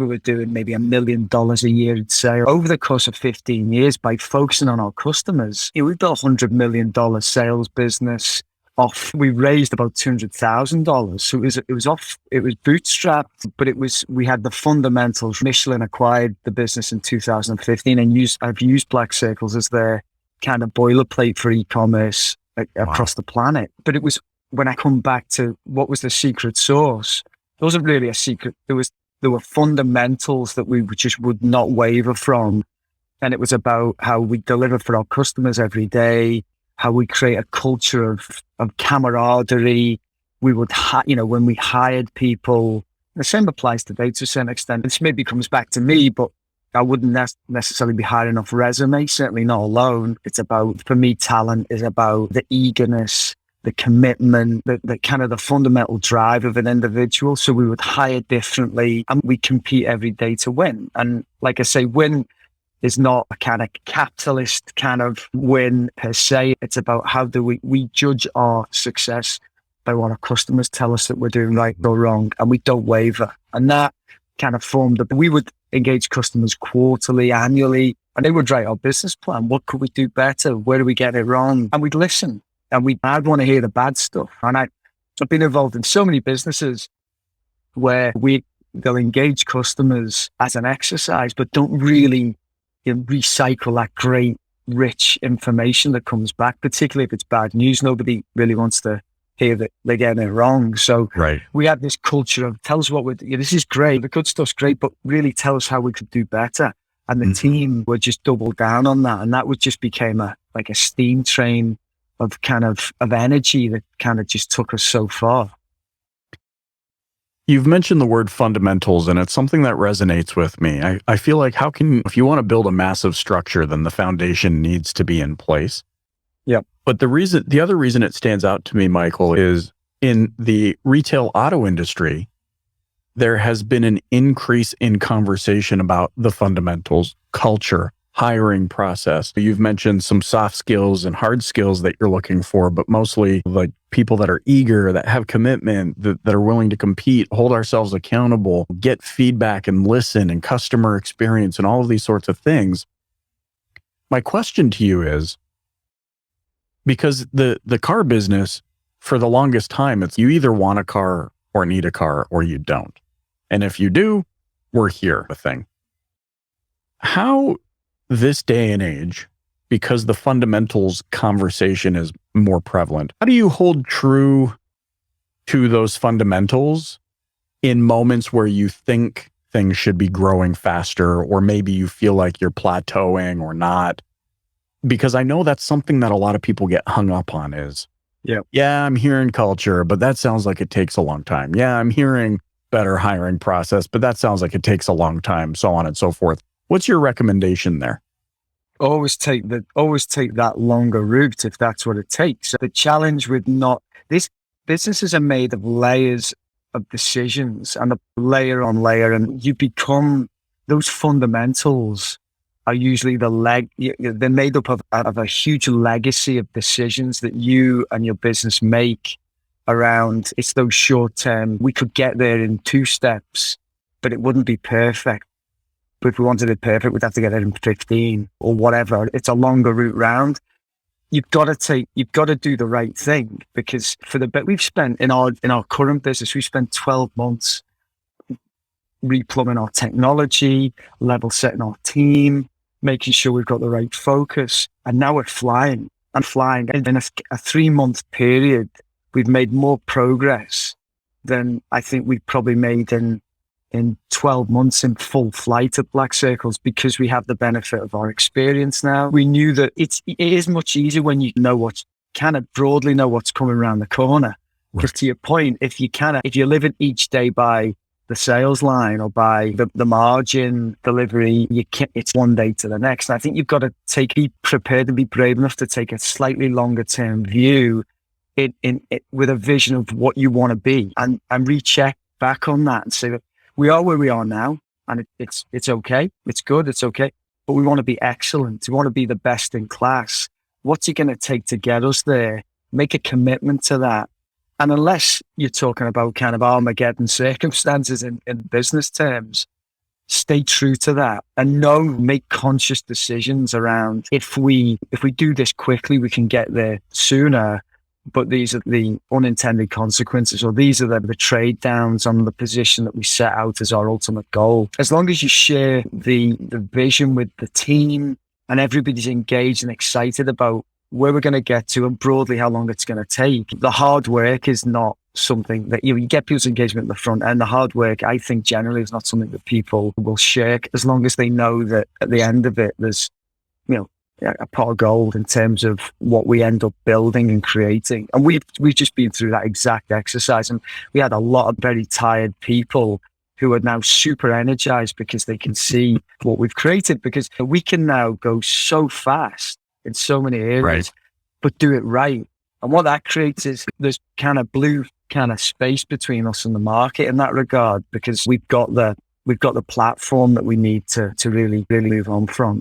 we were doing maybe $1 million a year in sales. Over the course of 15 years, by focusing on our customers, we built $100 million sales business off. We raised about $200,000. So it was bootstrapped, but we had the fundamentals. Michelin acquired the business in 2015 and I've used Black Circles as their kind of boilerplate for e-commerce across the planet. But it was, when I come back to what was the secret sauce, it wasn't really a secret. There were fundamentals that we just would not waver from. And it was about how we deliver for our customers every day, how we create a culture of camaraderie. We would, when we hired people, the same applies today to a certain extent. This maybe comes back to me, but I wouldn't necessarily be hiring off resume, certainly not alone. It's about, for me, talent is about the eagerness, the commitment, the kind of the fundamental drive of an individual. So we would hire differently and we compete every day to win. And like I say, win is not a kind of capitalist kind of win per se. It's about how do we judge our success by what our customers tell us that we're doing right or wrong, and we don't waver. And that kind of we would engage customers quarterly, annually, and they would write our business plan. What could we do better? Where do we get it wrong? And we'd listen. And I'd want to hear the bad stuff. And I've been involved in so many businesses where they'll engage customers as an exercise, but don't really recycle that great, rich information that comes back, particularly if it's bad news. Nobody really wants to hear that they're getting it wrong. So we had this culture of tell us what this is great, the good stuff's great, but really tell us how we could do better. And the team would just double down on that. And that would just became a steam train of energy that kind of just took us so far. You've mentioned the word fundamentals, and it's something that resonates with me. I feel like if you want to build a massive structure, then the foundation needs to be in place. Yep. But the other reason it stands out to me, Michael, is in the retail auto industry, there has been an increase in conversation about the fundamentals, culture, hiring process. You've mentioned some soft skills and hard skills that you're looking for, but mostly like people that are eager, that have commitment, that are willing to compete, hold ourselves accountable, get feedback and listen, and customer experience and all of these sorts of things. My question to you is, because the car business, for the longest time, it's you either want a car or need a car or you don't. And if you do, we're here, a thing. How this day and age, because the fundamentals conversation is more prevalent, how do you hold true to those fundamentals in moments where you think things should be growing faster, or maybe you feel like you're plateauing or not? Because I know that's something that a lot of people get hung up on is, I'm hearing culture, but that sounds like it takes a long time. Yeah, I'm hearing better hiring process, but that sounds like it takes a long time, so on and so forth. What's your recommendation there? Always take that longer route if that's what it takes. The challenge with these businesses are made of layers of decisions and a layer on layer, and you become, those fundamentals are usually they're made up of a huge legacy of decisions that you and your business make around. It's those short term, we could get there in 2 steps, but it wouldn't be perfect. But if we wanted it perfect, we'd have to get it in 15 or whatever. It's a longer route round. You've got to do the right thing, because for the bit we've spent in our current business, we spent 12 months replumbing our technology, level setting our team, making sure we've got the right focus. And now we're flying. In a 3-month period, we've made more progress than I think we've probably made in 12 months in full flight at Black Circles, because we have the benefit of our experience now. We knew that it is much easier when you broadly know what's coming around the corner. Because to your point, if you're living each day by the sales line or by the margin delivery, it's one day to the next. And I think you've got to be prepared and be brave enough to take a slightly longer term view with a vision of what you want to be, and recheck back on that and say that we are where we are now, and it's okay. It's good. It's okay. But we want to be excellent. We want to be the best in class. What's it going to take to get us there? Make a commitment to that. And unless you're talking about kind of Armageddon circumstances in business terms, stay true to that and make conscious decisions around if we do this quickly, we can get there sooner. But these are the unintended consequences, or these are the trade downs on the position that we set out as our ultimate goal. As long as you share the vision with the team and everybody's engaged and excited about where we're going to get to and broadly how long it's going to take, the hard work is not something that you get people's engagement at the front end. The hard work, I think, generally is not something that people will shirk, as long as they know that at the end of it, there's, a pot of gold in terms of what we end up building and creating. And we've just been through that exact exercise, and we had a lot of very tired people who are now super energized because they can see what we've created, because we can now go so fast in so many areas, right, but do it right. And what that creates is this kind of blue kind of space between us and the market in that regard, because we've got the platform that we need to really, really move on from.